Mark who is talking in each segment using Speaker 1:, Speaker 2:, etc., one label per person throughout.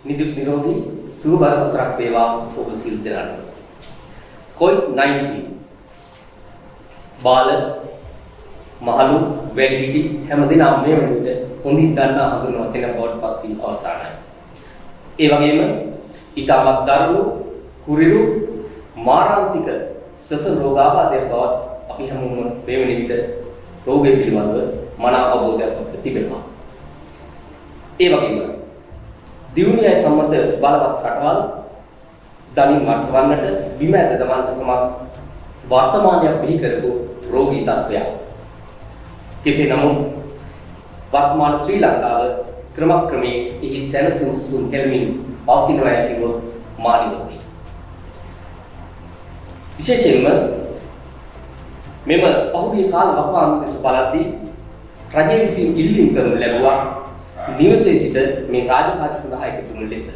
Speaker 1: නිදුක් නිරෝගී සුවපත් වසරක් වේවා ඔබ සියලු දෙනාට. COVID-19 බාල මහලු වැඩිහිටි හැමදෙනාම මේ වෙනුවට හොඳින් දන්නා හඳුන්වා දෙන බවට පත් වී අවසానයි. ඒ වගේම ඊටමත් දරුණු කුරිරු මාරාන්තික සස රෝගාබාධයක් බවත් අපි හැමෝම මේ වෙන විට රෝගය පිළිබඳව මනා අවබෝධයක් අපිට තිබෙනවා. ඒ වගේම දියුණුවයි සම්මත බලවත් රටවල් දමින් වර්තවන්නට බිම ඇද දමන්නට සමත් වර්තමානයක් පිළි කරපු රෝගී තත්ත්වයක්. කෙසේ නමුත් වර්තමාන ශ්‍රී ලංකාව ක්‍රමක්‍රමයෙන් එහි සැනසුම් සුසුම් හෙළමින් පවතිනවා කියනොත් මානිනෝයි. විශේෂයෙන්ම මෙම පහුගිය කාල වකවානුව දෙස බලද්දී රජය විසින් ඉල්ලීම් කරනු ලැබුවා නිවසේ සිට මේ රාජකාරී සඳහා එකතු වන ලෙස.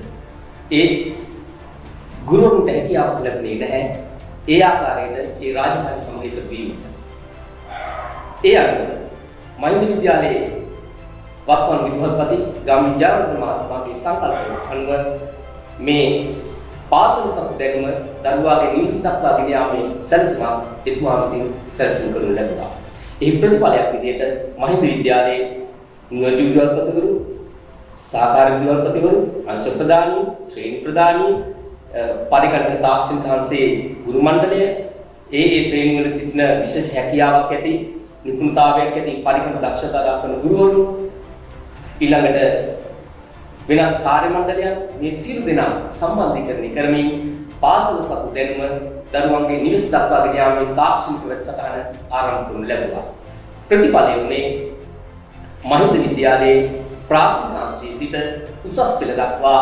Speaker 1: ඒ ගුරුවරුන්ට හැකියාවක් ලැබුණේ නැහැ. ඒ ආකාරයට ඒ රාජකාරී සමග එකතු වීමට. ඒ අනුව මහින්ද විද්‍යාලයේ වත්මන් විදුහල්පති ගාමිණී ජයවර්ධන මහත්මයාගේ සංකල්පය අනුව මේ පාසල සතු දැනුම දරුවාගේ නිවස දක්වා ගෙන යාමේ සැලසුම එතුමා විසින් සැලසුම් කරනු ලැබුවා. එහි ප්‍රතිඵලයක් විදිහට මහින්ද විද්‍යාලයේ නුවණ විදුහල්පතිවරු, සහකාර විදුහල්පතිවරු, අංශ ප්‍රධානී, ශ්‍රේණි ප්‍රධානී, පරිගණක තාක්ෂණික අංශයේ ගුරු මණ්ඩලය, ඒ ශ්‍රේණි වල සිටින විශේෂ හැකියාවක් ඇති, නිපුණතාවයක් ඇති පරිගණක දක්ෂතා දක්වන ගුරුවරු, ඊළඟට වෙනත් කාර්ය මණ්ඩලයන් මේ සියලු දෙනා සම්බන්ධීකරණය කරමින් පාසල සතු දැනුම දරුවන්ගේ නිවස දක්වා ගෙන යාමේ තාක්ෂණික වැඩසටහන ආරම්භ කරනු ලැබුවා. ප්‍රතිඵලය වුණේ මහින්ද විද්‍යාලයේ ප්‍රාථමික අංශයේ සිට උසස් පෙළ දක්වා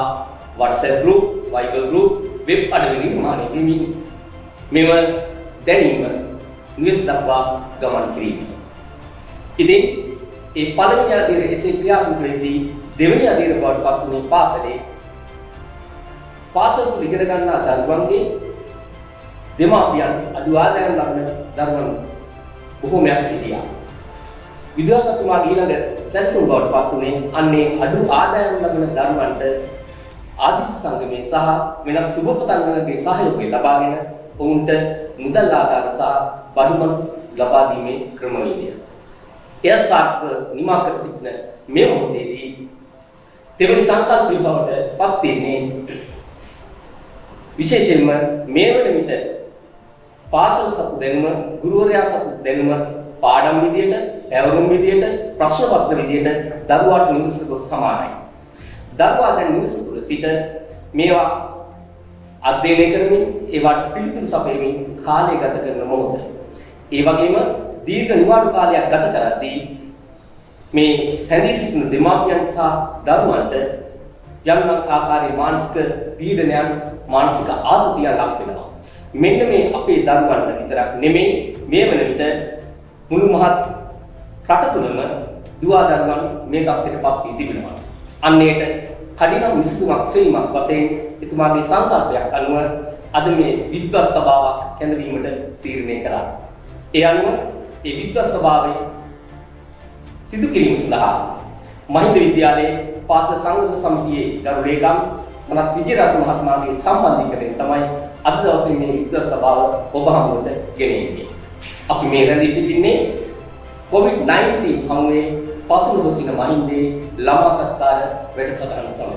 Speaker 1: WhatsApp group, Viber group, web අඩවි නිර්මාණය වෙමින් මෙව දැනීම නිවස දක්වා ගමන් කිරීම. ඉතින් ඒ පළවෙනි අදියර එසේ ක්‍රියාත්මක වෙද්දී දෙවෙනි අදියර බවට පත් වුණේ පාසල තුල ඉගෙන ගන්නා දරුවන්ගේ දෙමාපියන් අඩු ආදායම් ලබන දරුවන් බොහෝමයක් සිටියා. විද්‍යාඥතුමාගේ ඊළඟ සැලසුම් බවට පත් වුණේ අන්නේ අඩු ආදායම් ලබන දරුවන්ට ආදිශ සංගමයේ සහ වෙනස් සුබපතංගගේ සහයෝගය ලබාගෙන ඔවුන්ට මුදල් ආධාර සහ බඩුමන් ලබා දීමේ ක්‍රමවේදය. එය සාර්ථක නිමා කර සිටින මේ මොහොතේදී තෙවැනි සංකල්පය බවට පත් වෙන්නේ විශේෂයෙන්ම මේ වන විට පාසල් සතු දැනුම, ගුරුවරයා සතු දැනුම පාඩම් විදියට, පැවරුම් විදියට, ප්‍රශ්න පත්‍ර විදියට දරුවාට නිවසට ගොස් සමානයි. දරුවා දැන් නිවස තුළ සිට මේවා අධ්‍යයනය කරමින් ඒවට පිළිතුරු සපයමින් කාලය ගත කරන මොහොත. ඒ වගේම දීර්ඝ නිවාඩු කාලයක් ගත කරද්දී මේ හැදී සිටින දෙමාපියන් සහ දරුවන්ට යම් ආකාරයේ මානසික පීඩනයන්, මානසික ආතතියක් ලක් වෙනවා. මෙන්න මේ අපේ දරුවන්ට විතරක් නෙමෙයි මේ වන විට මුළු මහත් රට තුළම දුවා දරුවන් මේ තත්ත්වයට පත් වී තිබෙනවා. අන්නේට කඩිනම් විසඳුමක් සෙවීමක් වශයෙන් එතුමාගේ සංකල්පයක් අනුව අද මේ විද්වත් සභාවක් කැඳවීමට තීරණය කළා. ඒ අනුව මේ විද්වත් සභාවේ සිදු කිරීම සඳහා මහින්ද විද්‍යාලයේ පාසල් සංවර්ධන සමිතියේ ගරු ලේකම් සනත් විජේරත්න මහත්මයාගේ සම්බන්ධීකරණය තමයි අද දවසේ මේ විද්වත් සභාව ඔබ හමුවට ගෙනෙන්නේ. අපි මේ රැඳී සිටින්නේ COVID-19 හමුවේ පසුව සිටින මහින්දේ ළමා සත්කාර වැඩසටහන සමග.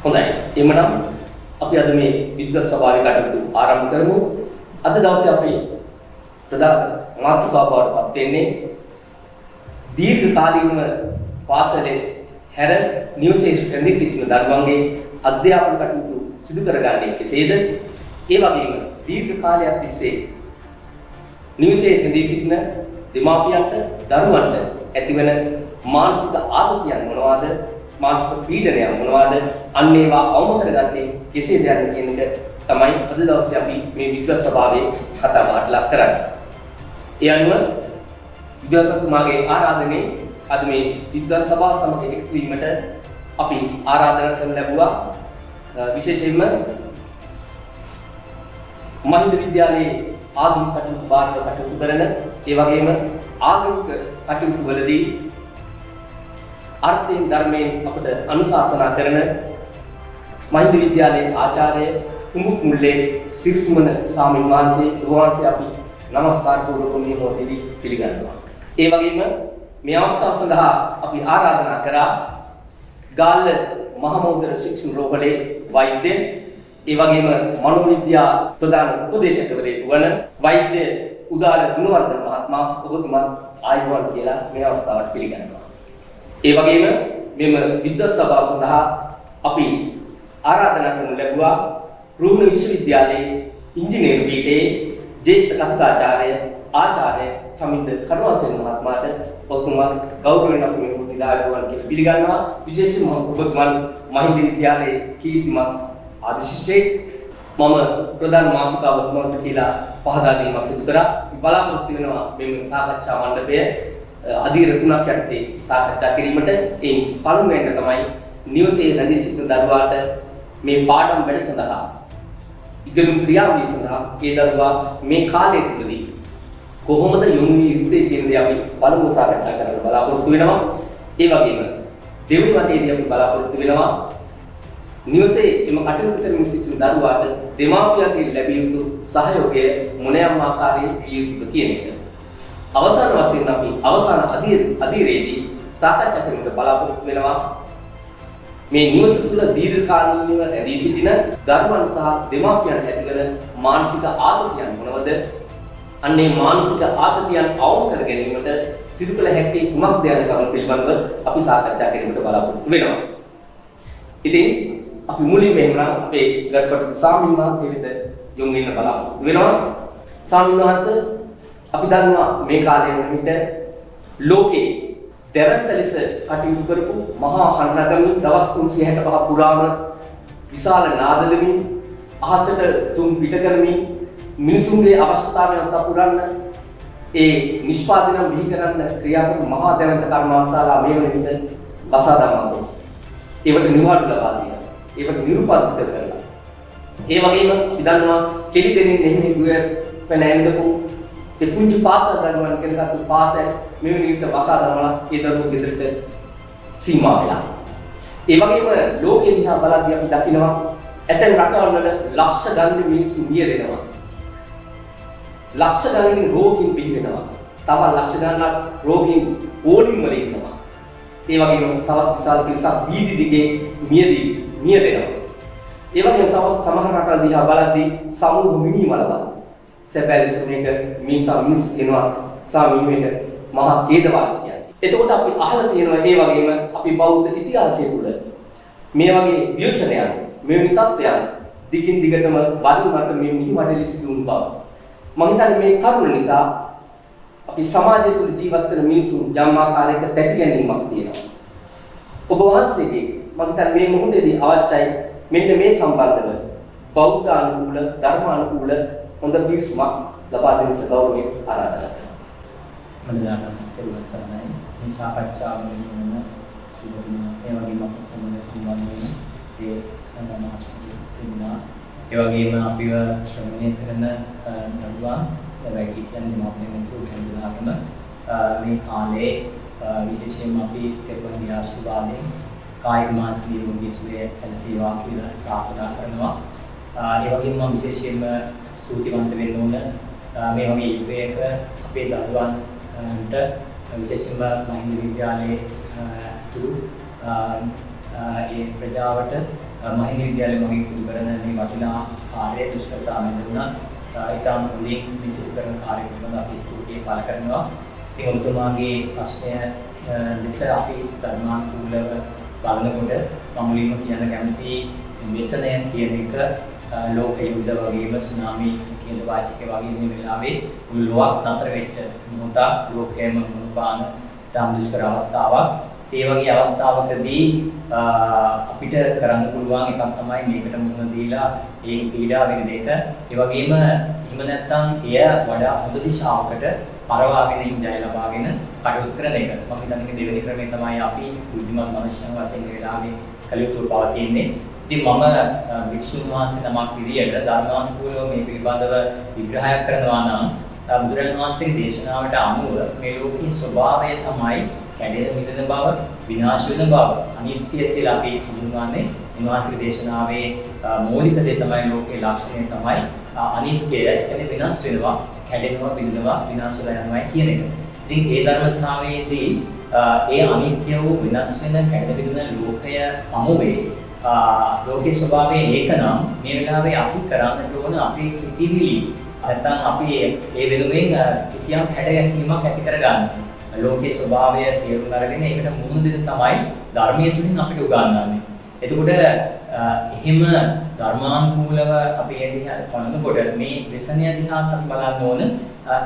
Speaker 1: හොඳයි. එhmenan අපි අද මේ විද්වත් සභාවේ කටයුතු ආරම්භ කරමු. අද දවසේ අපි ප්‍රධාන මාතෘකාව බවට පත් වෙන්නේ දීර්ඝ කාලීනව පාසලේ හැර නිවසේ රැඳී සිටින දරුවන්ගේ අධ්‍යාපන කටයුතු සිදු කරගන්නේ කෙසේද? ඒ වගේම දීර්ඝ කාලයක් තිස්සේ නිවසේ රැඳී සිටින දෙමාපියන්ට දරුවන්ට ඇතිවන මානසික ආතතියන් මොනවාද? මානසික පීඩනයන් මොනවාද? අන්න ඒවා අවම කරගන්නේ කෙසේද යන්න කියන එක තමයි අද දවසේ අපි මේ විද්වත් සභාවේ කතා බහට ලක් කරන්නේ. ඒ අනුව විද්වත්තුමාගේ ආරාධනෙන් අද මේ විද්වත් සභාව සමග එකතු වීමට අපි ආරාධනා කරන ලැබුවා. විශේෂයෙන්ම මහින්ද විද්‍යාලයේ ආගමික කටයුතු භාරව කටයුතු කරන ඒ වගේම ආගමික කටයුතු වලදී අර්ථයෙන් ධර්මයෙන් අපට අනුශාසනා කරන මහින්ද විද්‍යාලයේ ආචාර්ය කුමුක් මුල්ලේ සිරිසුමන ස්වාමීන් වහන්සේ අපි নমස්කාර පූර්වක මේ මොහොතේදී පිළිගන්නවා. ඒ වගේම මේ අවස්ථාව සඳහා අපි ආරාධනා කරා ගාල්ල මහමෝදර ශික්ෂණ රෝහලේ වෛද්‍ය ඒ වගේම මනෝවිද්‍යා ප්‍රධාන උපදේශකවරයෙකු වන වෛද්‍ය උදාල ගුණවර්ධන මහත්මයා ඔබතුමා ආයුබෝවන් කියලා මේ අවස්ථාවට පිළිගන්නවා. ඒ වගේම මෙම විද්වත් සභාව සඳහා අපි ආරාධනා කරනු ලැබුවා රුහුණ විශ්වවිද්‍යාලයේ ඉංජිනේරු පීඨයේ ජ්‍යෙෂ්ඨ කථිකාචාර්ය ආචාර්ය චමින්ද කරුණාසේන මහත්මයාට ඔබතුමා ගෞරවයෙන් අපි මේ මුදිලා ආයුබෝවන් කියලා පිළිගන්නවා. විශේෂයෙන්ම ඔබතුමන් මහින්ද විද්‍යාලයේ කීර්තිමත් ආදිශිෂ්‍යෙක් මම ප්‍රධාන මාතෘකාව ඔබතුමාට කියලා පහදා දීමක් සිදු කරා. බලාපොරොත්තු වෙනවා මෙම සාකච්ඡා මණ්ඩපය අධීර 3ක් යටතේ සාකච්ඡා කිරීමට. ඒ පළමුවෙන්ට තමයි නිවසේ රැඳී සිටින දරුවාට මේ පාඩම් වැඩ සඳහා ඉගෙනුම් ක්‍රියාවලිය සඳහා ඒ දරුවා මේ කාලය තුළදී කොහොමද යොමු වී යුත්තේ කියන දේ අපි පළමුව සාකච්ඡා කරන්න බලාපොරොත්තු වෙනවා. ඒ වගේම දෙවන වටේදී අපි බලාපොරොත්තු වෙනවා නිවසේ එම කටයුතු කරමින් සිටින දරුවාට දෙමාපියන්ගෙන් ලැබිය යුතු සහයෝගය මොනෑම ආකාරයේ දිය යුතුද කියන එක. අවසාන වශයෙන් අපි අවසාන අධීරයේදී සාකච්ඡා කරන්න බලාපොරොත්තු වෙනවා මේ නිවස තුළ දීර්ඝ කාලීනව රැඳී සිටින දරුවන් සහ දෙමාපියන්ට ඇතිවන මානසික ආතතියන් මොනවද? අන්නේ මානසික ආතතියන් අවම කර ගැනීමට සිදු කළ හැකි කුමක්ද යන කරුණු පිළිබඳව අපි සාකච්ඡා කිරීමට බලාපොරොත්තු වෙනවා. ඉතින් අපි මුලින්ම එනවා අපේ ගරුතර ස්වාමීන් වහන්සේ වෙත යොමු වෙන්න බලාපොරොත්තු වෙනවා. ස්වාමීන් වහන්සේ අපි දන්නවා මේ කාලේ වන විට ලෝකේ දැවැන්ත ලෙස කටයුතු කරපු මහා හඬනගමින් දවස් 365 පුරාම විශාල නාද දෙමින් අහසට තුම් පිට කරමින් මිනිසුන්ගේ අවශ්‍යතාවයන් සපුරන්න ඒ නිෂ්පාදනය බිහි කරන්න ක්‍රියා කරපු මහා දැවැන්ත කර්මාන්තශාලා මේ වන විට බසා දමා ගොස් ඒවට නිවාඩු ලබා දෙනවා. ඒවට නිරුපද්‍රිත කරලා. ඒ වගේම අපි දන්නවා කෙලි දෙනින් එහෙම දුර පැන ඇඳපු ඒ පුංචි පාසල් දරුවන් කෙනෙක්ට පාසල් මේ විදිහට වසා දමලා ඒ දරුවෝ ගෙදරට සීමා වෙලා. ඒ වගේම ලෝකෙ දිහා බලද්දී අපි දකිනවා ඇතැම් රටවල් වල ලක්ෂ ගණන් මිනිස්සු මිය දෙනවා. ලක්ෂ ගණන් රෝගීන් බිහි වෙනවා. තව ලක්ෂ ගණනක් රෝගීන් ඕනින් වල ඉන්නවා. ඒ වගේම තවත් විශාල පිරිසක් වීදි දිගේ මිය දෙනවා. ඒ වගේම තව සමහර රටවල් දිහා බලද්දී සමූහ මිනිමලවල් සැබෑ ලෙස මේක මිනිස් කියනවා සාමිනේට මහා ඛේදවාචකයක්. එතකොට අපි අහලා තියෙනවා ඒ වගේම අපි බෞද්ධ ඉතිහාසය තුළ මේ වගේ ව්‍යසනයන් මෙවැනි තත්ත්වයන් දිගින් දිගටම වරින් මේ මිහිමඩලි සිදු වුණු බව. මම හිතන්නේ මේ කරුණ නිසා අපි සමාජය තුළ ජීවත් වෙන මිනිසුන් යම් ආකාරයක තැති ගැනීමක් තියෙනවා. ඔබ වහන්සේගේ මම හිතන්නේ මේ මොහොතේදී අවශ්‍යයි මෙන්න මේ සම්බන්ධව බෞද්ධ අනුකූල ධර්ම අනුකූල හොඳ පිරිසමක් ලබා දෙන සගෞරවයෙන් ආරාධනා කරනවා.
Speaker 2: මනදාන පෙරවන් සරණයි. මේ සාකච්ඡාවේ වෙන සුබදින ඒ වගේම අපේ සම්බන්ධ වෙන ඒ සම්මාන ඒ වගේම අපිව ශ්‍රවණය කරන දරුවන් වැඩි කියන්නේ මාපේ මිතුරු ගැඹුරාම මේ කාලේ විශේෂයෙන්ම අපි පෙරවන් ආශිර්වාදයෙන් කායික මානසික නිරෝගී සුවය සැලසේවා කියලා ප්‍රාර්ථනා කරනවා. ඒ වගේම මම විශේෂයෙන්ම ස්තුතිවන්ත වෙන්න ඕන මේ වගේ යුගයක අපේ දරුවන්ට විශේෂයෙන්ම මහින්ද විද්‍යාලයේ ඒ ප්‍රජාවට මහින්ද විද්‍යාලයේ මගින් සිදු කරන මේ වටිනා කාර්ය දුෂ්කරතා මෙන්නුණා ඊටම මුලින් මේ සිදු කරන කාර්ය පිළිබඳව අපි ස්තුතිය පළ කරනවා. ඉතින් ඔබතුමාගේ ප්‍රශ්නය ලෙස අපි ධර්මානුකූලව බලනකොට මම මුලින්ම කියන්න කැමති මෙසනයන් කියන එක ලෝක යුද්ධ වගේම සුනාමි කියන වාචික වගේ මේ වෙලාවේ මුළු ලෝකයක් නතර වෙච්ච මොහොතක් ලෝකයේම මුපාන තම දුෂ්කර අවස්ථාවක්. ඒ වගේ අවස්ථාවකදී අපිට කරන්න පුළුවන් එකක් තමයි මේකට මුහුණ දීලා ඒ පීඩා වෙන දෙක. ඒ වගේම එහෙම නැත්නම් එය වඩා හොඳ දිශාවකට පරවාගෙන ජය ලබාගෙන කටයුතු කරන එක. මම හිතන්නේ දෙවෙනි ක්‍රමය තමයි අපි බුද්ධිමත් මනුෂ්‍යයන් වශයෙන් මේ වෙලාවේ කළ යුතු පවතින්නේ. ඉතින් මම භික්ෂුන් වහන්සේ නමක් විදියට ධර්මානුකූලව මේ පිළිබඳව විග්‍රහයක් කරනවා නම් බුදුරජාණන් වහන්සේගේ දේශනාවට අනුව මේ ලෝකයේ ස්වභාවය තමයි කැඩෙන මිදෙන බව, විනාශ වෙන බව, අනිත්‍ය කියලා අපි හඳුන්වන්නේ. උන්වහන්සේගේ දේශනාවේ මූලික දේ තමයි ලෝකයේ ලක්ෂණය තමයි අනිත්‍යය. ඒ කියන්නේ වෙනස් වෙනවා, කැඩෙනවා, බිඳෙනවා, විනාශ වෙලා යනවා කියන එක. ඉතින් ඒ ධර්මතාවයේදී ඒ අනිත්‍ය වූ වෙනස් වෙන කැඩෙන බිඳෙන ලෝකය හමුවේ ලෝකයේ ස්වභාවය ඒකනම් මේ වෙලාවේ අපි කරන්නට ඕන අපේ සිතිවිලි නැත්තම් අපි ඒ වෙනුවෙන් කිසියම් හැඩගැසීමක් ඇති කරගන්න. ලෝකයේ ස්වභාවය තේරුම් අරගෙන ඒකට මුහුණ දෙන්න තමයි ධර්මයේ තුලින් අපිට උගන්වන්නේ. එතකොට එහෙම ධර්මානුකූලව අපි ඒ දිහා බලනකොට මේ විසනය දිහා අපි බලන්න ඕන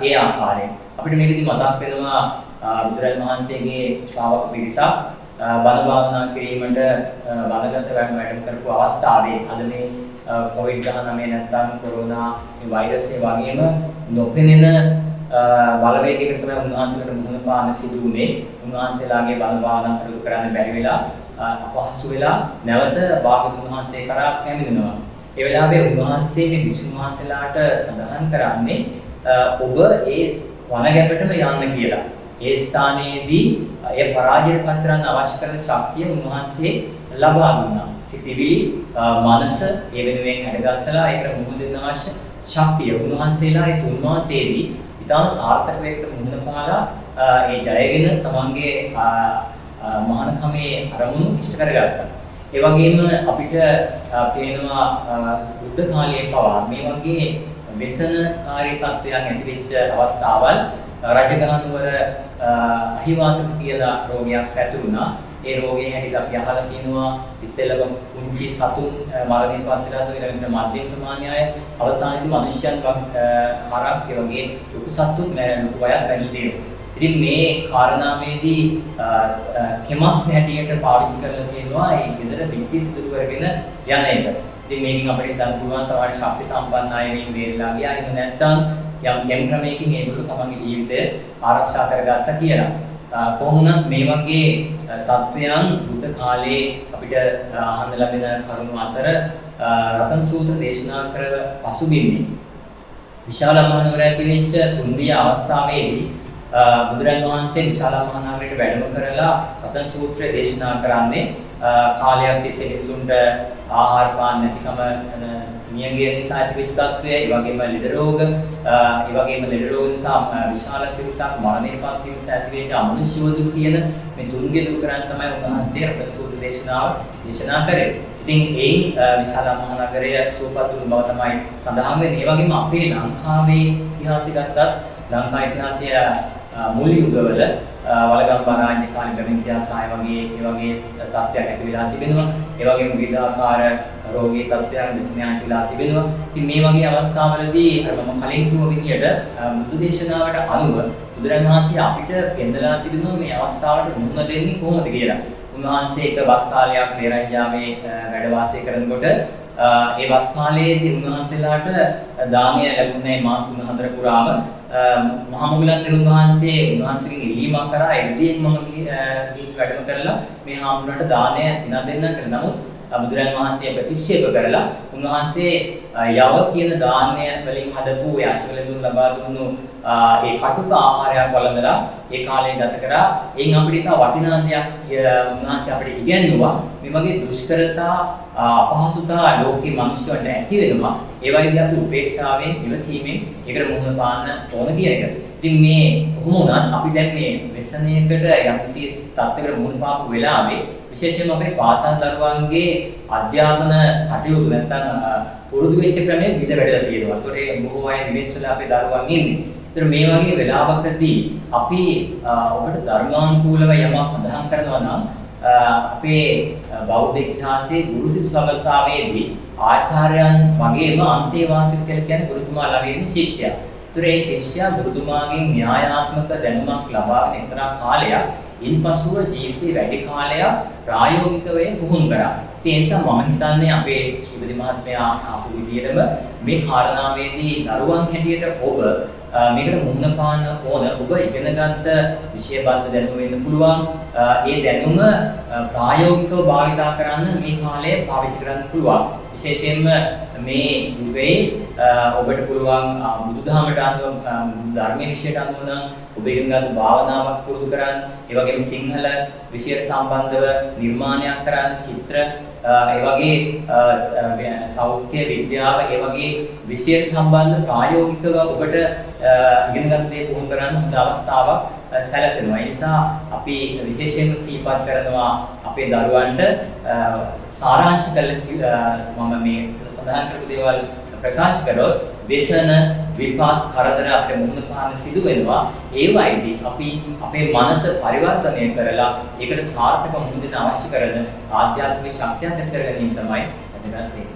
Speaker 2: ඒ ආකාරයෙන්. අපිට මේකදී මතක් වෙනවා බුදුරජාණන් වහන්සේගේ ශ්‍රාවක පිරිසක් බණ භාවනා කිරීමට වනගත වැඩම කරපු අවස්ථාවේ අද මේ COVID-19 නැත්නම් කොරෝනා මේ වෛරසය වගේම නොපෙනෙන බලවේගයකට තමයි උන්වහන්සේලාට මුහුණ පාන්න සිදු වුණේ. උන්වහන්සේලාගේ බණ භාවනා කරන්න බැරි වෙලා අපහසු වෙලා නැවත භාගතුන් වහන්සේ කරා පැමිණෙනවා. ඒ වෙලාවේ උන්වහන්සේ මේ විසුණු වහන්සේලාට සඳහන් කරන්නේ ඔබ ඒ වනගැපටම යන්න කියලා. ඒ ස්ථානයේදී ඒ පරාජයට පත් කරන්න අවශ්‍ය කරන ශක්තිය උන්වහන්සේ ලබා දුන්නා. සිතිවිලි, මනස ඒ වෙනුවෙන් හැඩගස්සලා ඒකට මුහුණ දෙන්න අවශ්‍ය ශක්තිය උන්වහන්සේලා ඒ තුන් මාසයේදී ඉතාම සාර්ථක වේගකට මුහුණ පාලා ඒ ජයගෙන තමන්ගේ මහානකමේ අරමුණු ඉෂ්ට කරගත්තා. ඒ වගේම අපිට පේනවා බුද්ධ කාලයේ පවා මේ වගේ व्यसनकारी තත්ත්වයන් ඇති වෙච්ච අවස්ථාවල් රජගහනුවර අහිවාතක කියලා රෝගයක් ඇතිවුණා. ඒ රෝගේ හැටියට අපි අහලා තියෙනවා ඉස්සෙල්ලම කුංචි සතුන් මරණයටපත් වෙලා ඊළඟට මධ්‍යම ප්‍රමාණය අය අවසානයේදී මිනිස්යන් හරක් ඒ වගේ ලොකු සතුන් මැරෙන ලොකු වයක් බැරි තියෙනවා. ඉතින් මේ කාරණාවේදී කෙමක් හැටියට පාවිච්චි කරලා තියෙනවා ඒ විතර පිටිස් දුරු කරගෙන යන එක. ඉතින් මේකෙන් අපිට හිතන්න පුළුවන් සමහර ශක්ති සම්පන්න අය මේ වේලලා ගියා. එහෙම නැත්නම් යම් ක්‍රමයකින් ඒගොල්ලෝ තමන්ගේ ජීවිතය ආරක්ෂා කරගත්තා කියලා. කොහොමුණත් මේ වගේ තත්වයන් බුද්ධ කාලේ අපිට අහන්න ලැබෙන කරුණු අතර රතන සූත්‍ර දේශනා කර පසුබිම්දී විශාල මහනුවර ඇති වෙච්ච තුන්විය අවස්ථාවේදී බුදුරන් වහන්සේ විශාල මහනුවරට වැඩම කරලා රතන සූත්‍රය දේශනා කරන්නේ කාලයක් තිස්සේ මිනිසුන්ට ආහාර පාන නැතිකම නියඟය නිසා ඇතිවෙච්ච තත්ත්වය, ඒ වගේම ලෙඩ රෝග, ඒ වගේම ලෙඩ රෝග නිසා විශාල පිරිසක් මරණයටපත් වීම නිසා ඇතිවෙච්ච අමනුෂ්‍ය දුක් කියන මේ තුන්ගේ දුක් කරන් තමයි උන්වහන්සේ රතන සූත්‍ර දේශනාව දේශනා කරේ. ඉතින් ඒ විශාල මහනගරය සූපත් වූ බව තමයි සඳහන් වෙන්නේ. ඒ වගේම අපේ ලංකාවේ ඉතිහාසය ගත්තත් ලංකා ඉතිහාසය මුල් යුගවල වලගම් බරාජ්‍ය කාලේ ප්‍රමිතියාසය වගේ තත්ත්වයක් ඇති වෙලා තිබෙනවා. ඒ වගේම විවිධාකාර රෝගී තත්ත්වයන් විශ්නයන් තිලා තිබෙනවා. ඉතින් මේ වගේ අවස්ථාවලදී මම කලින් කිව්ව විදිහට බුදු දේශනාවට අනුව බුදුරන් වහන්සේ අපිට පෙන්නලා තිබෙනවා මේ අවස්ථාවට මුහුණ දෙන්නේ කොහොමද කියලා. උන්වහන්සේ එක වස් කාලයක් මේරංජාමේ වැඩ වාසය කරනකොට ඒ වස් කාලයේදී උන්වහන්සේලාට දානය ලැබුණේ මාස 3-4 පුරාම මහා මොග්ගලන් තෙරුන් වහන්සේ උන්වහන්සේගෙන් ඉල්ලීමක් කරා එදින් මම වැඩම කරලා මේ හාමුදුරන්ට දානය දිනා දෙන්න කියලා. නමුත් බුදුරන් වහන්සේ ප්‍රතික්ෂේප කරලා උන්වහන්සේ යව කියන දානය වලින් හදපු ඒ අශ්වලඳුන් ලබා දුන්නු ඒ කටුක ආහාරයක් වළඳලා ඒ කාලේ ගත කරා. එයින් අපිට ඉතා වටිනා දෙයක් උන්වහන්සේ අපිට ඉගැන්වුවා. මේ වගේ දුෂ්කරතා අපහසුතා ලෝකේ මිනිස්සුන්ට ඇති වෙනවා. ඒ වගේ අපි උපේක්ෂාවෙන් ඉවසීමෙන් ඒකට මුහුණ පාන්න ඕන කියන එක. ඉතින් මේ කොහොම වුණත් අපි දැන් මේ व्यसनයකට යම්කිසි තත්ත්වයකට මුහුණ පාපු වෙලාවේ විශේෂයෙන්ම අපේ පාසල් දරුවන්ගේ අධ්‍යාපන කටයුතු නැත්නම් පුරුදු වෙච්ච ක්‍රමයේ විද වැඩලා තියෙනවා. ඒතකොට බොහෝ අය විදේශ වල අපේ දරුවන් ඉන්නේ. ඒතර මේ වගේ වෙලාවකදී අපි ඔබට ධර්මානුකූලව යමක් සඳහන් කරනවා නම් අපේ බෞද්ධ ඉතිහාසයේ ගුරු සිසු සබඳතාවයේදී ආචාර්යයන් වගේම අන්තේවාසික කියලා කියන්නේ ගුරුතුමා ළඟ ඉන්න ශිෂ්‍යයා. ඒතර ඒ ශිෂ්‍යයා ගුරුතුමාගෙන් න්‍යායාත්මක දැනුමක් ලබාගෙන එක්තරා කාලයක් ඉන්පසුව ජීවිතේ වැඩි කාලයක් ප්‍රායෝගිකව පුහුණු කරා. ඒ නිසා මම හිතන්නේ අපේ ශ්‍රීපති මහත්මයා ආපු විදිහටම මේ කාරණාවේදී දරුවන් හැටියට ඔබ මේකට මුහුණ පාන්න ඕන. ඔබ ඉගෙනගත්ත විෂයබද්ධ දැනුම වෙන්න පුළුවන්. ඒ දැනුම ප්‍රායෝගිකව භාවිතා කරන්න මේ කාලය පාවිච්චි කරන්න පුළුවන්. විශේෂයෙන්ම මේ යුගයේ ඔබට පුළුවන් බුදුදහමට අනුව ධර්මයේ විෂයට අනුව නම් ඔබ ඉගෙනගත්තු භාවනාවක් පුරුදු කරන්න. ඒ වගේම සිංහල විෂයට සම්බන්ධව නිර්මාණයක් කරන්න, චිත්‍ර ඒ වගේ සෞඛ්‍ය විද්‍යාව ඒ වගේ විෂයට සම්බන්ධ ප්‍රායෝගිකව ඔබට ඉගෙනගත්ත දේ පුහුණු කරන්න හොඳ අවස්ථාවක් සැලසෙනවා. ඒ නිසා අපි විශේෂයෙන්ම සිහිපත් කරනවා අපේ දරුවන්ට සාරාංශ කළ මම මේ සඳහන් කරපු දේවල් ප්‍රකාශ කරොත් ව්‍යසන විපාක කරදර අපේ මුහුණ පාන්න සිදු වෙනවා. ඒවයිදී අපි අපේ මනස පරිවර්තනය කරලා ඒකට සාර්ථක මුහුණ දෙන්න අවශ්‍ය කරන ආධ්‍යාත්මික ශක්තියක් ඇති කර ගැනීම තමයි වැදගත් වෙන්නේ.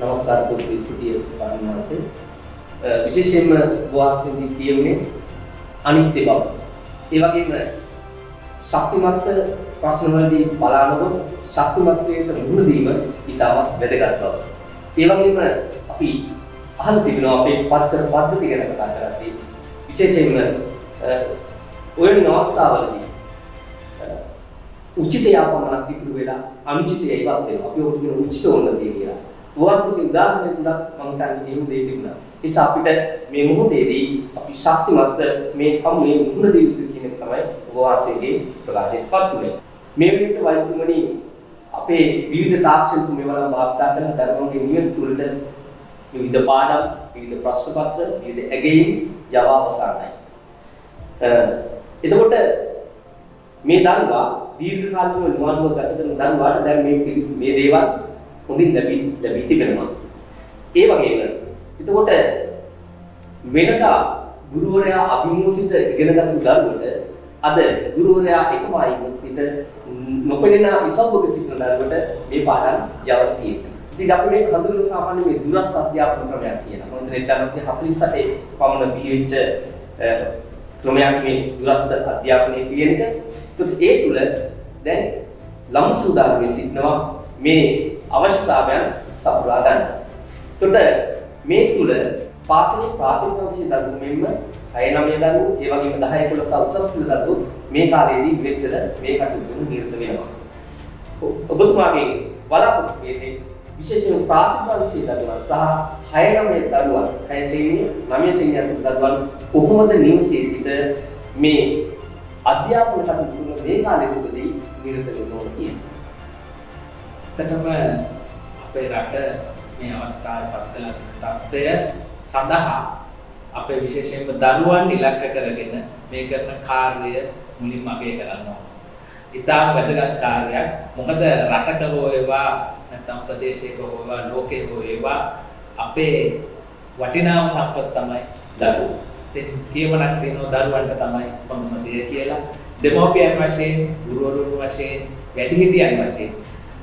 Speaker 1: නමස්කාර පුරුදු සිටිය සම්මානසේ විශේෂයෙන්ම වාසින්දී කියුනේ අනිත්‍ය බව. ඒ වගේම ශක්තිමත් ප්‍රශ්නවලදී බලාන ගොස් ශක්තිමත්වයට මුහුණ දීම ඉතාමත් වැදගත් බව. ඒ වගේම අපි අහලා තිබෙනවා අපේ පරිසර පද්ධති ගැන කතා කරද්දී විශේෂයෙන්ම ඔය අවස්ථාවලදී උචිත යාපමණක් ඉතුරු වෙලා අනුචිතය ඉවත් වෙනවා. අපි ඔකට කියන උචිත උන්නතිය කියලා. වාසිකේ උදාහරණයක් තුනක් මම කියන්නේ මේ දෙයක් තිබුණා. ඒ නිසා අපිට මේ මොහොතේදී අපි ශක්තිමත් මේ හමුවේ මුහුණ දෙවි යුතු කියන එක තමයි වාසිකේ ප්‍රකාශයටපත් උනේ. මේ විදිහට වෛද්‍යතුමනි අපේ විවිධ තාක්ෂණික මෙවලම් භාවිතා කරන දරුවන්ගේ නිවස් තුළට විවිධ පාඩම්, විවිධ ප්‍රශ්න පත්‍ර, විවිධ ඇගයීම් යවා අවසానයි. එතකොට මේ දරුවා දීර්ඝ කාලිකව නිවාඩුව ගත කරන දරුවාට දැන් මේ දේවල් හොඳින් ලැබී තිබෙනවා. ඒ වගේම එතකොට වෙනදා ගුරුවරයා අභිමුඛ සිට ඉගෙනගත්තු දරුවට අද ගුරුවරයා එකම අයින් සිට නොපෙනෙන ඉසව්වක සිටින දරුවට මේ පාඩම් යවලා තියෙනවා. ඉතින් අපි මේ හඳුනන සාමාන්‍ය මේ දුරස් අධ්‍යාපන ක්‍රමයක් කියනවා. මොකද 1948 පමණ පිළිවෙච්ච ක්‍රමයක් මේ දුරස් අධ්‍යාපනයේ කියන එක. ඒත් ඒ තුල දැන් ළමු සූදානම්ව සිටිනවා මේ අවශ්‍යතාවයන් සපුරා ගන්න. ඒත් මේ තුල පාසලේ ප්‍රාථමික අංශයේ දරුවෝ මෙන්ම 6-9 දරුවෝ ඒ වගේම 10-11 උසස් පෙළ දරුවෝ මේ කාලයේදී විශ්වද මේ කටයුතු නිරත වෙනවා. ඔබතුමාගේ බලාපොරොත්තු වෙන්නේ විශේෂයෙන් ප්‍රාථමික අංශයේ දරුවන් සහ 6-9 දරුවන් 6 ශ්‍රේණිය 9 ශ්‍රේණිය දරුවන් කොහොමද නිවසේ සිට මේ අධ්‍යාපන කටයුතු මේ කාලයේදී නිරත වෙන්න ඕන කියන්නේ.
Speaker 3: තකම අපේ රට මේ අවස්ථාවේ පත්කල තත්ත්වය සඳහා අපේ විශේෂයෙන්ම දරුවන් ඉලක්ක කරගෙන මේ කරන කාර්යය මුලින්ම අගය කරනවා. ඉතාම වැදගත් කාර්යයක්. මොකද රටක හෝ ඒවා නැත්නම් ප්‍රදේශයක හෝ ඒවා ලෝකේ හෝ ඒවා අපේ වටිනාම සම්පත් තමයි දරුවෝ. ඉතින් කියවනක් තියෙනවා දරුවන්ට තමයි පොන්නම දෙය කියලා. දෙමව්පියන් වශයෙන්, ගුරුවරුන් වශයෙන්, වැඩිහිටියන් වශයෙන්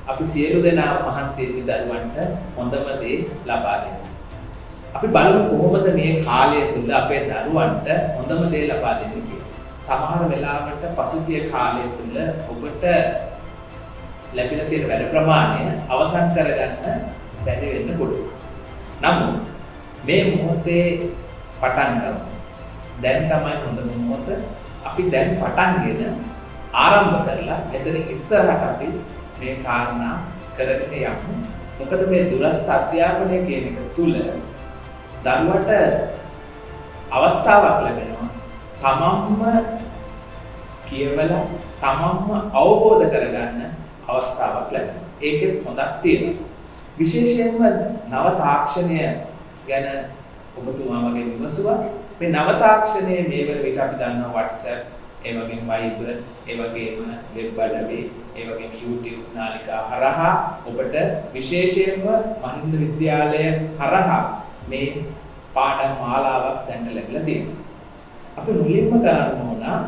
Speaker 3: අපි සියලු දෙනා මහන්සි වෙමි දරුවන්ට හොඳම දේ ලබා දෙන්න. අපි බලමු කොහොමද මේ කාලය තුල අපේ දරුවන්ට හොඳම දේ ලබා දෙන්නේ කියලා. සමහර වෙලාවට පසුගිය කාලය තුල ඔබට ලැබිලා තියෙන වැඩ ප්‍රමාණය අවසන් කරගන්න බැරි වෙන්න පුළුවන්. නමුත් මේ මොහොතේ පටන් ගමු. දැන් තමයි හොඳම මොහොත. අපි දැන් පටන්ගෙන ආරම්භ කරලා මෙතනින් ඉස්සරහට අපි මේ කාරණා කරගෙන යමු. මොකද මේ දුරස්ථ අධ්‍යාපනය කියන එක තුල දරුවට අවස්ථාවක් ලැබෙනවා තමන්ම කියවලා තමන්ම අවබෝධ කරගන්න අවස්ථාවක් ලැබෙනවා. ඒකෙත් හොඳක් තියෙනවා. විශේෂයෙන්ම නව තාක්ෂණය ගැන ඔබතුමා වගේ විමසුවා. මේ නව තාක්ෂණයේ මේ වල විතර අපි දන්නවා WhatsApp, ඒ වගේම Viber, ඒ වගේම web අඩවි, ඒ වගේම YouTube නාලිකා හරහා ඔබට විශේෂයෙන්ම මහින්ද විද්‍යාලය හරහා මේ පාඩම් මාලාවක් දැන් ලැබිලා තියෙනවා. අපි මුලින්ම කරන්න ඕන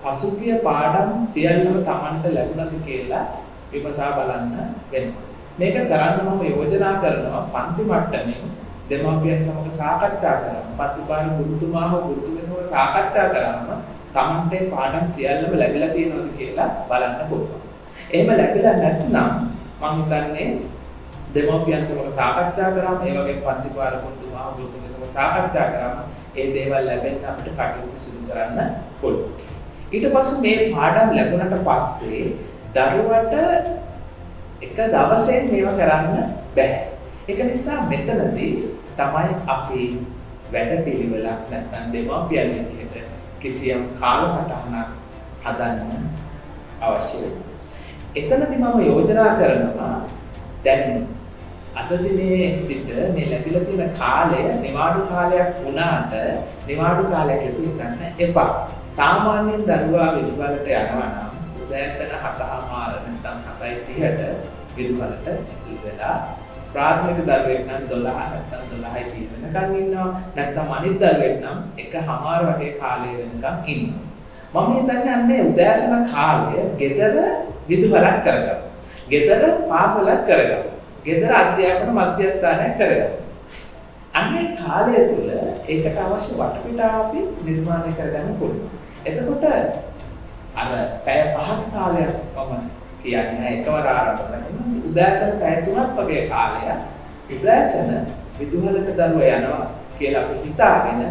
Speaker 3: පසුගිය පාඩම් සියල්ලම Tamanට ලැබුණද කියලා විමසා බලන්න වෙනවා. මේක කරන්න මම යෝජනා කරනවා පන්ති මට්ටමින් දෙමාපියන් සමග සාකච්ඡා කරලා පත්තිපාන ගුරුතුමා හෝ ගුරුතුමිය සමග සාකච්ඡා කරාම Tamante පාඩම් සියල්ලම ලැබිලා තියෙනවද කියලා බලන්න පුළුවන්. එහෙම ලැබිලා නැත්නම් මම හිතන්නේ දෙමව්පියන් සමග සාකච්ඡා කරාම ඒ වගේ පන්ති පාලකුතුමා වෘතුන් සමග සාකච්ඡා කරාම ඒ දේවල් ලැබෙන්න අපිට කටයුතු සිදු කරන්න පුළුවන්. ඊට පස්සේ මේ පාඩම් ලැබුණට පස්සේ දරුවට එක දවසෙන් මේවා කරන්න බෑ. ඒක නිසා මෙතනදී තමයි අපි වැඩපිළිවෙලක් නැත්නම් දෙමව්පියන් විදිහට කිසියම් කාලසටහනක් හදන්න අවශ්‍ය වෙනවා. එතනදී මම යෝජනා කරනවා දැන් අද දිනේ සිට මේ ලැබිලා තියෙන කාලය නිවාඩු කාලයක් වුණාට නිවාඩු කාලයක් ලෙස හිතන්න එපා. සාමාන්‍යයෙන් දරුවා විදුහලට යනවා නම් උදෑසන 7:00 නැත්නම් 7:30ට විදුහලට ඉඳලා ප්‍රාථමික දරුවෙක් නම් 12 නැත්නම් 12:30 වෙනකන් ඉන්නවා. නැත්නම් අනිත් දරුවෙක් නම් 1:00 වගේ කාලය වෙනකන් ඉන්නවා. මම හිතන්නේ අන්නේ උදෑසන කාලය ගෙදර විදුහලක් කරගන්න. ගෙදර පාසලක් කරගන්න. ගෙදර අධ්‍යාපන මධ්‍යස්ථානයක් කරගන්න. අන්නේ කාලය තුල ඒකට අවශ්‍ය වටපිටාව අපි නිර්මාණය කරගන්න පුළුවන්. එතකොට අර පැය 5ක කාලයක් වම කියන්නේ එකවර ආරම්භ කරනවා. උදෑසන පැය 3ක් වගේ කාලයක් උදෑසන විදුහලට දරුවා යනවා කියලා අපි හිතාගෙන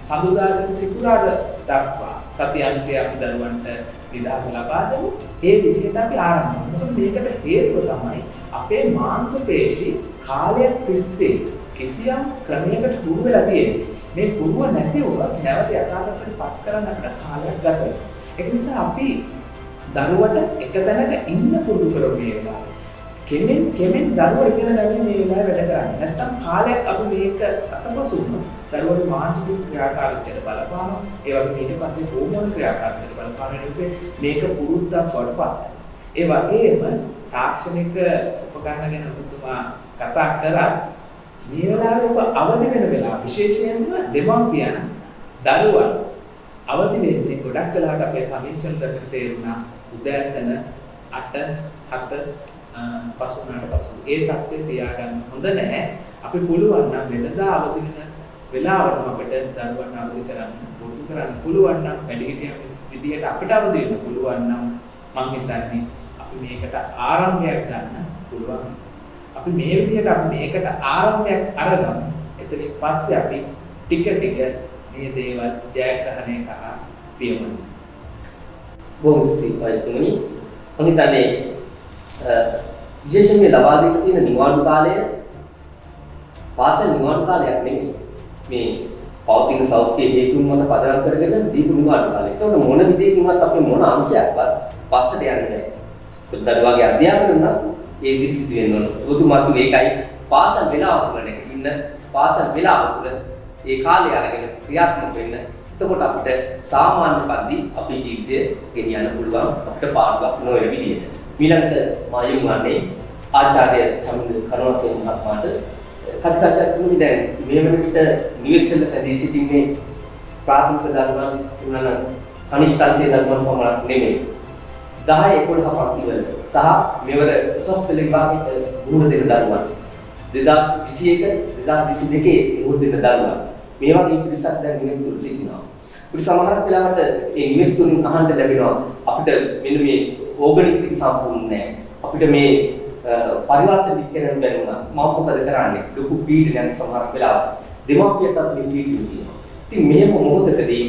Speaker 3: සඳුදා සිට සිකුරාදා දක්වා සතියන්තය අපි දරුවන්ට නිදහස ලබා දෙමු. ඒ විදිහට අපි ආරම්භ කරනවා. මේකට හේතුව තමයි අපේ මාංශ පේශි කාලයක් තිස්සේ කිසියම් ක්‍රමයකට හුරු වෙලා තියෙන්නේ. මේ පුරුව නැති වුණා නැවත යථාර්ථයට පත් කරන්න අපිට කාලයක් ගත වෙනවා. ඒක නිසා අපි දරුවට එක තැනක ඉන්න පුරුදු කරමු මේ වෙලාවේ. කෙමෙන් දරුවා ඉගෙන ගන්න මේ වෙලාවේ වැඩ කරන්නේ. නැත්තම් කාලයක් අපි මේක අතපසුම දරුවගේ මානසික ක්‍රියාකාරීත්වයට බලපානවා. ඒ වගේම ඊට පස්සේ හෝමෝන ක්‍රියාකාරීත්වයට බලපාන නිසා මේක පුරුද්දක් වඩපත්. ඒ වගේම තාක්ෂණික උපකරණ ගැන ඔබතුමා කතා කරා. මේ වෙලාවේ ඔබ අවදි වෙන වෙලාව විශේෂයෙන්ම දෙමව්පියන් දරුවන් අවදි වෙන්නේ ගොඩක් වෙලාවට අපේ සමීක්ෂණ දෙකට තේරුණා උදෑසන 8:07 පසුනාට පසු ඒ තත්ත්වය තියාගන්න හොඳ නැහැ. අපි පුළුවන් නම් වෙනදා අවදි වෙන වෙලාවටම අපිට දරුවන් අවදි කරන්න පුරුදු කරන්න පුළුවන් නම් වැඩිහිටියන් විදියට අපිට අවදි වෙන්න පුළුවන් නම් මම හිතන්නේ අපි මේකට ආරම්භයක් ගන්න පුළුවන්. අපි මේ විදිහට අපි මේකට ආරම්භයක් අරගමු. එතනින් පස්සේ අපි ටික ටික මේ දේවල් ජයග්‍රහණය කරා පියමු.
Speaker 1: බොහොම ස්තුතියි. මම හිතන්නේ විශේෂයෙන් ලබා දෙන්න තියෙන නිවාඩු කාලය පාසල් නිවාඩු කාලයක් නෙමෙයි. මේ පෞද්ගලික සෞඛ්‍ය හේතුන් මත පදනම් කරගෙන දීපු නිවාඩු කාලය. ඒක මොන විදිහකින්වත් අපි මොන අංශයක්වත් පස්සට යන්නේ නැහැ. දරුවාගේ අධ්‍යාපනය නම් ඒ විදිහට වෙන්න ඕන. ඔතුමාත් මේකයි පාසල් වෙලාව තුළ ඉන්න පාසල් වෙලාව තුළ ඒ කාලය අරගෙන ක්‍රියාත්මක වෙන්න. එතකොට අපිට සාමාන්‍ය පරිදි අපේ ජීවිතය ගෙනියන්න පුළුවන් අපිට පාඩුවක් නොවන විදිහට. ඊළඟට මා යොමුන්නේ ආචාර්ය චමින්ද කරුණාසේන මහත්මයාට කතිකාචාර්යතුමනි දැන් මේ වන විට නිවෙස්වල ඇදී සිටින්නේ ප්‍රාථමික දරුවන් උනන කනිෂ්ඨාංශයේ දරුවන් පමණක් නෙමෙයි 10 11 පන්තිවල සහ මෙවර උසස් පෙළ විභාගයට මුහුණ දෙන දරුවන් 2021 2022 මුහුණ දෙන දරුවන් මේ වගේ පිරිසක් දැන් නිවෙස් තුල සිටිනවා. අපිට සමහර වෙලාවට මේ නිවෙස් තුලින් අහන්න ලැබෙනවා අපිට මෙන්න මේ ඕගනික් ටික සම්පූර්ණ නැහැ. අපිට මේ පරිවර්තන විචාරණ බැලුණා. මම මොකද කරන්නේ? ලොකු පීඩනයක් සමහර වෙලාවට දෙමාපියන්ට මේ පීඩනය තියෙනවා. ඉතින් මේ මොහොතකදී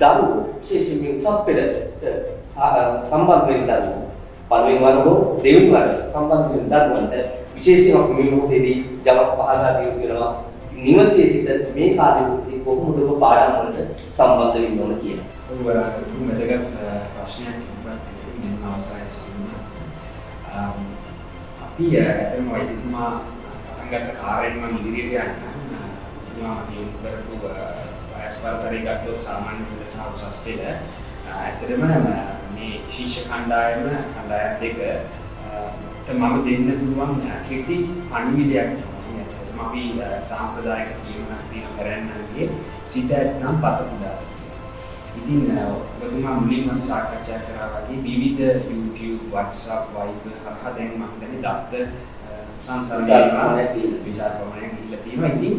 Speaker 1: දරුවෝ විශේෂයෙන් උසස් පෙළට සම්බන්ධ වෙන දරුවෝ පළවෙනි වර හෝ දෙවෙනි වර සම්බන්ධ වෙන දරුවන්ට විශේෂයෙන් අපි මේ මොහොතේදී ජවක් පහදා දී වෙනවා. නිවසේ සිට මේ කාලෙදී කොහොමද ඔබ පාඩම් වලට සම්බන්ධ වෙන්න ඕන කියලා.
Speaker 4: ඔබ වැදගත් ප්‍රශ්නයක් ඉවත් අවසරයි සම්මාස. අපි එතන වෛද්‍යතුමා පටන් ගත්ත කාර්යයෙන් මම ඉදිරියට යන්න මම යොමු කරපු වයස් වර්ගය ගත්තොත් සාමාන්‍ය විද්‍යා සහ උසස් පෙළ ඇත්තටම මේ ශිෂ්‍ය කණ්ඩායම දෙක මම දෙන්න පුළුවන් කෙටි පණිවිඩයක් තමයි. ඇත්තටම අපි සාම්ප්‍රදායික ජීවනක් තියෙන කරන්නන්නේ සිත නම් පසුබිඳා. ඉතින් ඔබතුමා මුලින්ම අපි සාකච්ඡා කරා වගේ විවිධ YouTube, WhatsApp, Viber හරහා දැන් මම හිතන්නේ දත්ත සංසර්ගයක් විශාල ප්‍රමාණයක් ඉල්ල තියෙනවා. ඉතින්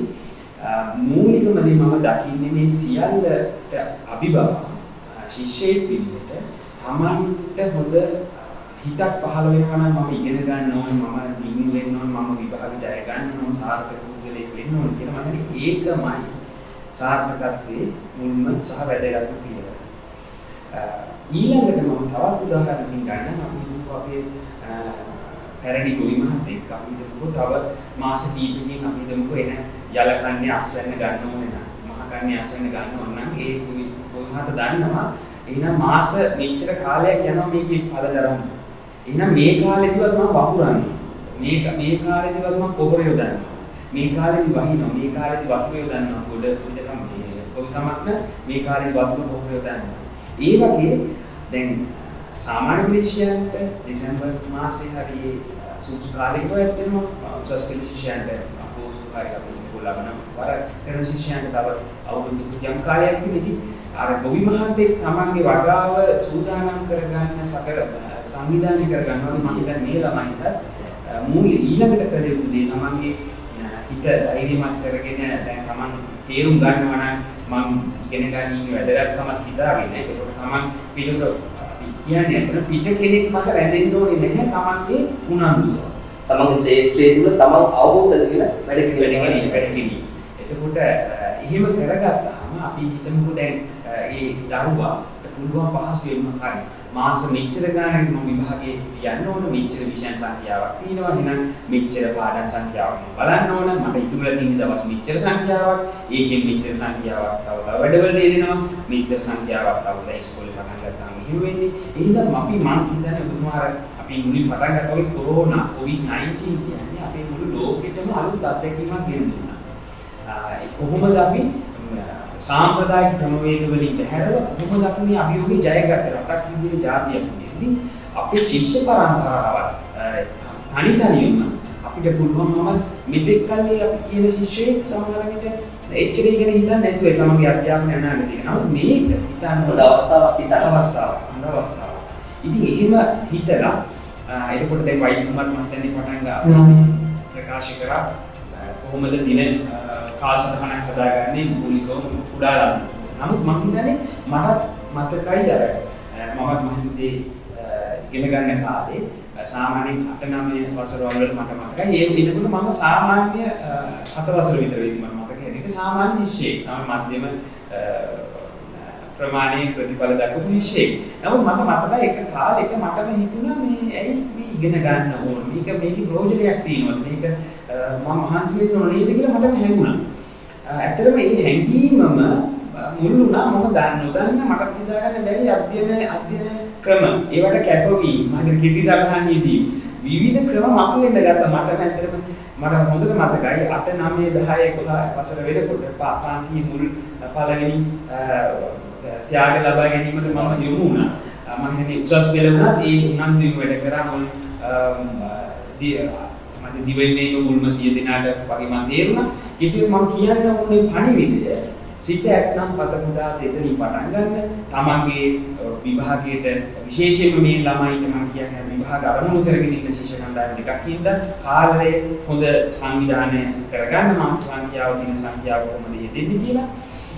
Speaker 4: මූලිකම දේ මම දකින්නේ මේ සියල්ලට අභිබව ශිෂ්‍යයෙක් විදිහට තමන්ට හොඳ හිතක් පහළ වෙනවා නම් මම ඉගෙන ගන්න ඕන, මම දිනු වෙන්න ඕන, මම විභාග ජය ගන්න ඕන, සාර්ථක පුද්ගලයෙක් වෙන්න ඕන කියලා මම හිතන්නේ ඒකමයි සාර්ථකත්වයේ මුල්ම සහ වැදගත්ම පියවර. ඊළඟට මම තවත් උදාහරණකින් ගන්නම්. අපි හිතමු අපේ පැරණි ගොවි මහත්තයෙක් අපි හිතමු තව මාස කීපකින් අපි හිතමු එන යලකන්නේ අස්වැන්න ගන්න ඕනේ නම්, මහ කන්නේ අස්වැන්න ගන්න ඕන නම් ඒ ගොවි මහත්ත දන්නවා එහෙනම් මාස මෙච්චර කාලයක් යනවා මේකේ ඵල දරන්න. එහෙනම් මේ කාලෙදිවත් මම වහුරන්නේ. මේ කාලෙදිවත් මම පොහොර යොදන්නවා. මේ කාලෙදි වහිනවා. මේ කාලෙදි වතුර යොදන්නවා. ගොඩ පිටකම් කොහොමද මේ කාලෙදි වතුර පොහොර යොදන්නවා. ඒ වගේ දැන් සාමාන්‍ය පරීක්ෂයන්ට දෙසැම්බර් මාසයේ හරි සුසු කාලයක වෙනවා උසස් පරීක්ෂයන්ට අපෝසු කාර්ය අපි ලබන වර කරන ශිෂ්‍යයන්ට තව අවුරුදු යම් කාලයක් ඉඳි අර ගොවි මහත්තයෙක් තමන්ගේ වගාව සූදානම් කරගන්න සකර සංවිධානය කරගන්නවා. මම හිතන්නේ මේ ළමයින්ට මූල ඊළඟට කළ යුතු දේ තමන්ගේ හිත ධෛර්යමත් කරගෙන දැන් තමන් තේරුම් ගන්නවා නම් මම ඉගෙන ගන්න වැදගත්කමක් හිතාගෙන ඒකට තමන් පිටුට කියන්නේ අතන පිට කෙනෙක් මත රැඳෙන්න ඕනේ නැහැ. තමන්ගේ උනන්දුව
Speaker 1: තමන්ගේ ශ්‍රේෂ්ඨයේ තුල තමන් අවබෝධ කරගෙන වැඩ කිරීම.
Speaker 4: එතකොට එහෙම කරගත්තාම අපි හිතමුකෝ දැන් ඒ දරුවාට පුළුවන් පහසුවෙන්ම හරි මාස මෙච්චර ගානකට මම විභාගයේ යන්න ඕන, මෙච්චර විෂයන් සංඛ්‍යාවක් තියෙනවා, එහෙනම් මෙච්චර පාඩම් සංඛ්‍යාවක් මම බලන්න ඕන, මට ඉතුරුලා තියෙන දවස් මෙච්චර සංඛ්‍යාවක්, ඒකෙන් මෙච්චර සංඛ්‍යාවක් තව වැඩවල දෙනවා, මෙච්චර සංඛ්‍යාවක් තව ඉස්කෝලේ පටන් ගත්තාම මෙහෙම වෙන්නේ. එහෙනම් අපි මං හිතන්නේ ඔබතුමාර අපි මුලින් පටන් ගත්තා වගේ කොරෝනා COVID-19 කියන්නේ අපේ මුළු ලෝකෙටම අලුත් අත්දැකීමක් ගෙන දුන්නා. කොහොමද අපි සාම්ප්‍රදායික ක්‍රමවේද වලින් බැහැරව කොහොමද අපි මේ අභියෝගේ ජයගත්තේ? රටක් විදිහේ ජාතියක් විදිහදී අපේ ශිෂ්‍ය පරම්පරාවත් තනියම අපිට පුළුවන් මෙතෙක් කල්ලි අපි කියන ශිෂ්‍යයෙක් සමහර විට එච්චර ඉගෙන හිතන්නේ නැතුව ඒ තමන්ගේ අධ්‍යාපනය අනාගතේ තියෙනවා. නමුත් මේක හිතන්න හොඳ අවස්ථාවක්. ඉතින් එහෙම හිතලා එතකොට දැන් වෛද්‍යතුමාත් මම හිතන්නේ පටන් ගන්නවා ප්‍රකාශ කරා කොහොමද දින කාලසටහනක් හදාගන්නේ මූලිකව කුඩා ළමයි. නමුත් මම හිතන්නේ මට මතකයි අර මමත් මහින්දේ ඉගෙන ගන්න කාලේ සාමාන්‍යයෙන් 8-9 වසරවල මට මතකයි ඒ ඉන්නකොට මම සාමාන්‍ය 7 වසර විතර වෙද්දී මම මතක හැටියට සාමාන්‍ය ශිෂ්‍යයෙක් සාමාන්‍ය මධ්‍යම ප්‍රමාණයේ ප්‍රතිඵල දක්වපු ශිෂ්‍යයෙක්. නමුත් මට මතකයි එක කාලෙක මටම හිතුණා මේ ඇයි මේ ඉගෙන ගන්න ඕන මේකේ ප්‍රයෝජනයක් තියෙනවා මේක මම මහන්සි වෙන්න ඕන නේද කියලා මටම හැඟුණා. ඇත්තටම මේ හැඟීමම මුල් වුණා මම දන්න මට හිතාගන්න බැරි අධ්‍යයන ක්‍රම ඒවට කැපවීම මගේ කිටි සටහනේදී විවිධ ක්‍රම මතුවෙන්න ගත්තා. මට ඇත්තටම මට හොඳට මතකයි 8 9 10 11 වසර වෙනකොට පාන්තියේ මුල් පළවෙනි ත්‍යාග ලබා ගැනීමට මම යොමු වුණා. මම හිතන්නේ උසස් පෙළ වුණත් ඒ උනන්දුවෙන් වැඩ කරා මුල් මට දිවෙන්නේ මුල්ම 100 දිනකට වගේ මම තේරුණා. කිසිම මම කියන්න ඕනේ පණිවිඩය සිත ඇත්නම් පද මුදා දෙතනින් පටන් ගන්න තමන්ගේ විභාගයට විශේෂයෙන්ම මේ ළමයිට මම කියන්නේ විභාග අරමුණු කරගෙන ඉන්න ශිෂ්‍ය කණ්ඩායම් දෙකක් ඉඳලා කාලේ හොඳ සංවිධානය කරගන්න මාස සංඛ්‍යාව දින සංඛ්‍යාව කොහොමද යෙදෙන්නේ කියලා.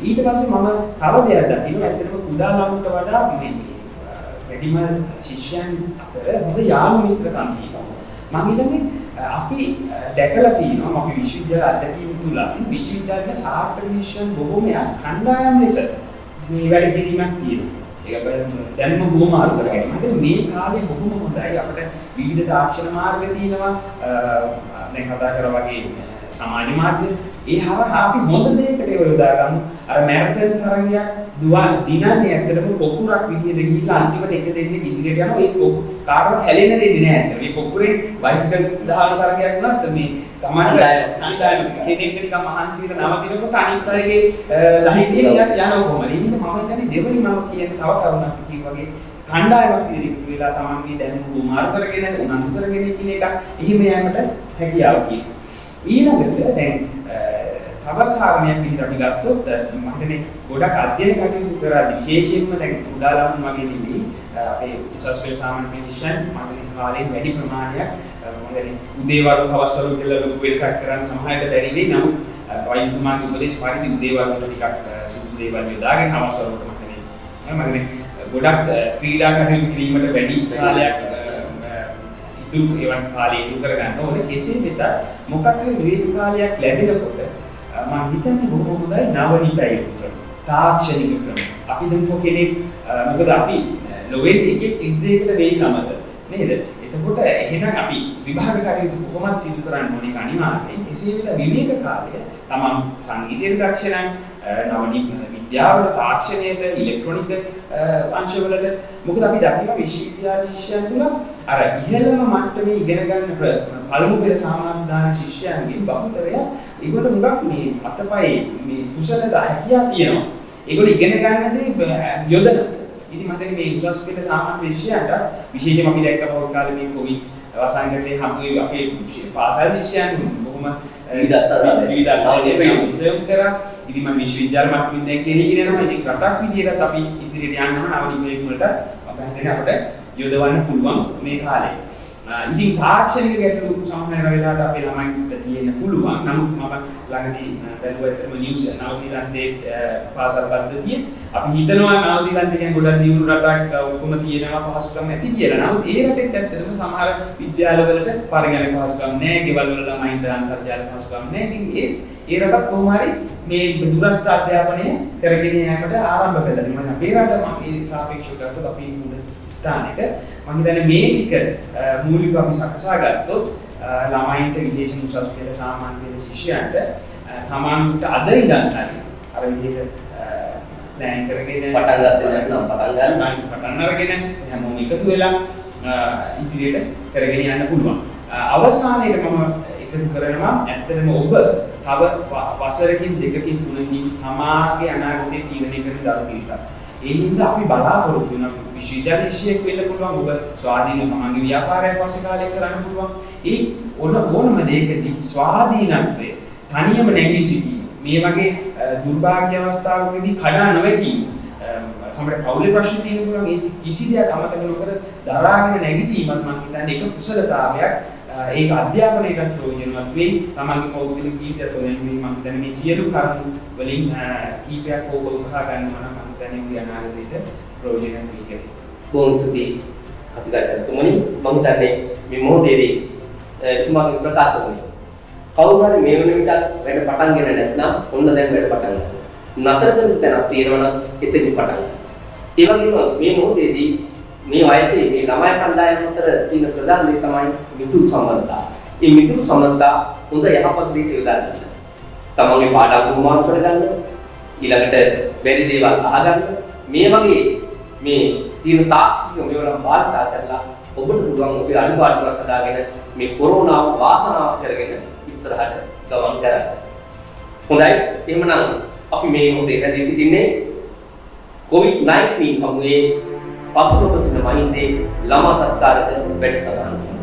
Speaker 4: ඊට පස්සේ මම තව දෙයක් දකිනවා ඇත්තටම කුඩා ළමුන්ට වඩා මේ වැඩිම ශිෂ්‍යයන් අතර හොඳ යාළු මිත්‍රකම් තියෙනවා. මම හිතන්නේ අපි දැකලා තියෙනවා අපි විශ්වවිද්‍යාල අධ්‍යක්ෂ තුල විශ්වවිද්‍යාලයේ සාර්ථක ශිෂ්‍යයන් බොහෝමයක් කණ්ඩායම් ලෙස මේ වැඩ කිරීමක් තියෙනවා. ඒක දැන්ම බොහොම අර කරගෙන. මම මේ කාලේ බොහොම හොඳයි අපිට විවිධ තාක්ෂණ මාර්ග තියෙනවා. දැන් කතා කරා වගේ සමාජ මාධ්‍ය ඒ හරහා අපි හොඳ දෙයකට යොදා ගමු. අර මැරතන් තරගයක් දිනන්නේ ඇත්තටම පොකුරක් විදියට ගිහිල්ලා අන්තිමට එක දෙන්නේ ඉදිරියට යනවා. ඒ කාටවත් හැලෙන්න දෙන්නේ නැහැ. මේ පොකුරේ බයිසිකල් දාන තරගයක් වුණත් මේ කණ්ඩායම කෙනෙක්ට නිකන් මහන්සියට නවතිනකොට අනිත් අයගේ ලහිතිය යනවා කොහමද? ඉතින් මම හිතන්නේ දෙවෙනි මම කියන තව කරුණක් වගේ කණ්ඩායමක් විදිහට වෙලා තමන්ගේ දැනුම උමාර කරගෙන උනන්දු කරගෙන කියන එක එහෙම යෑමට හැකියාව කියනවා. ඊළඟට දැන් තව කාරණයක් විදිහට අපි ගත්තොත් මම හිතන්නේ ගොඩක් අධ්‍යයන කටයුතු කරලා විශේෂයෙන්ම දැන් කුඩා ළමුන් වගේ නෙමෙයි අපේ උසස් පෙළ සාමාන්‍ය පෙන්ෂන් මම හිතන්නේ කාලේ වැඩි ප්‍රමාණයක් මම හිතන්නේ උදේවරු හවස්වරු කියලා ලොකු වෙනසක් කරන්න සමහරවිට බැරි වෙයි. නමුත් වෛද්‍යතුමාගේ උපදේශ පරිදි උදේවරු ටිකක් සුසු දේවල් යොදාගෙන හවස්වරුට මම හිතන්නේ ගොඩක් ක්‍රීඩා කටයුතු කිරීමට වැඩි කාලයක් ඉතුරු එවන් කාලය ඉතුරු කරගන්න ඕනේ. කෙසේ වෙතත් මොකක් හරි විවේක කාලයක් ලැබෙනකොට මම හිතන්නේ බොහොම හොඳයි නව නිපැය ක්‍රම, තාක්ෂණික ක්‍රම. අපි දැන් කෙනෙක් මොකද අපි ලොවෙන් එකෙක් ඉද්දේකට වෙයි සමත නේද? එතකොට එහෙනම් අපි විභාග කටයුතු කොහොමද සිදු කරන්න ඕනේ අනිවාර්යයෙන්. කෙසේ වෙතත් විවේක කාලය තමන් සංගීතයේ දක්ෂ නම් නව විද්‍යාවට, තාක්ෂණයට, ඉලෙක්ට්‍රොනික අංශවලට මොකද අපි දකිනවා විශ්වවිද්‍යාල ශිෂ්‍යයන් තුල අර ඉහළම මට්ටමේ ඉගෙන ගන්න පළමු පෙළ සාමාන්‍ය දාන ශිෂ්‍යයන්ගේ බහුතරය ඒගොල්ලෝ මුගක් මේ අතපයේ මේ කුසලතා හැකියාව තියෙනවා. ඒගොල්ලෝ ඉගෙන ගන්න දේ යොදනවා. ඉතින් මම දැන් මේ උසස් පෙළ සාමාන්‍ය ශිෂ්‍යයන්ට විශේෂයෙන්ම අපි දැක්ක පොත් කාලේ මේ කොවිඩ් වසංගතයේ හම්බුවේ අපේ පාසල් ශිෂ්‍යයන් බොහොම විවිධ කරා. ඉතින් මම විශ්වවිද්‍යාල මට්ටමින් දැන් කෙරෙගෙන යනවා. ඉතින් රටක් විදියට අපි ඉදිරියට යන්න ඕන නවනිපේ වලට අපිට අපිට යොදවන්න පුළුවන් මේ කාලේ. ඉතින් තාක්ෂණික ගැටලු සමහර වෙලාවට අපේ ළමයින්ට තියෙන්න පුළුවන්. නමුත් මම ළඟදී බැලුවා නිවුස් නවසීලන්තයේ පාසල් පද්ධතිය අපි හිතනවා නවසීලන්තය කියන්නේ ගොඩක් දියුණු රටක් ඔක්කොම තියෙනවා පහසුකම් ඇති කියලා. නමුත් ඒ රටෙත් ඇත්තටම සමහර විද්‍යාලවලට පරිගණක පහසුකම් නැහැ, ගෙවල් වල ළමයින්ට අන්තර්ජාල පහසුකම් නැහැ. ඉතින් ඒ රටත් කොහොම හරි මේ දුරස්ථ අධ්‍යාපනය කරගෙන යාමට ආරම්භ කළා. මම අපේ රට ඒ සාපේක්ෂව කරලා අපි මුල ස්ථානෙක මම හිතන්නේ මේ ටික මූලිකව අපි සකසා ගත්තොත් ළමයින්ට විශේෂයෙන් උසස් පෙළ සාමාන්‍ය පෙළ ශිෂ්‍යයන්ට තමන්ට අද ඉඳන් අර විදිහට ප්ලෑන් කරගෙන
Speaker 1: පටන් ගන්න
Speaker 4: පටන් අරගෙන හැමෝම එකතු වෙලා ඉදිරියට කරගෙන යන්න පුළුවන්. අවසානයේදී මම එකතු කරනවා ඇත්තටම ඔබ තව වසරකින් දෙකකින් තුනකින් තමාගේ අනාගතය තීරණය කරන දරු පිරිසක්. ඒ හින්දා අපි බලාපොරොත්තු වෙන විශ්වවිද්‍යාල ශිෂ්‍යයෙක් වෙන්න පුළුවන්. ඔබ ස්වාධීනව තමන්ගේ ව්‍යාපාරයක් පස්සේ කාලයක් කරන්න පුළුවන්. ඒ ඕනම දෙයකදී ස්වාධීනත්වය තනියම නැගී සිටීම මේ වගේ දුර්භාග්‍ය අවස්ථාවකදී කඩා නොවැටීම සමහර පෞද්ගලික ප්‍රශ්න තියෙන පුළුවන්. ඒ කිසි දෙයක් අමතක නොකර දරාගෙන නැගිටීමත් මම හිතන්නේ එක කුසලතාවයක්. ඒක අධ්‍යාපනයකට ප්‍රයෝජනවත් වෙයි. තමන්ගේ පෞද්ගලික ජීවිතය තුළින් මම හිතන්නේ මේ සියලු කරුණු වලින් කීපයක් ඔබ උකහා ගන්නවා නම් මම හිතන්නේ උගේ අනාගතයට ප්‍රයෝජනවත් වෙයි කියලා.
Speaker 1: බොහොම ස්තුතියි අතිගාචාර්යතුමනි. මම හිතන්නේ මේ මොහොතේදී එතුමාගේ ප්‍රකාශ වුණේ කවුරු හරි මේ වෙන විට වැඩ පටන් ගෙන නැත්නම් ඔන්න දැන් වැඩ පටන් ගන්න. නතර කරන තැනක් තියෙනවා නම් එතනින් පටන් ගන්න. ඒ වගේම මේ මොහොතේදී මේ වයසේ මේ ළමයි කණ්ඩායම අතර තියෙන ප්‍රධාන දේ තමයි මිතුරු සම්බන්ධතාව. මේ මිතුරු සම්බන්ධතාව හොඳ යහපත් දෙයකට යොදා ගන්න. තමන්ගේ පාඩම් පුහුණු කරගන්න, ඊළඟට බැරි දේවල් අහගන්න. මේ වගේ මේ තියෙන තාක්ෂණික මේවලම් වාර්තා කරලා ඔබට පුළුවන් ඔබේ අනිවාර්යතාවක් හදාගෙන මේ කොරෝනාව වාසනාවක් කරගෙන ඉස්සරහට ගමන් කරන්න. හොඳයි. එහෙනම් අපි මේ මොහොතේ රැඳී සිටින්නේ COVID-19 හමුවේ පසුබසින මහින්දේ ළමා සත්කාරක වැඩසටහන.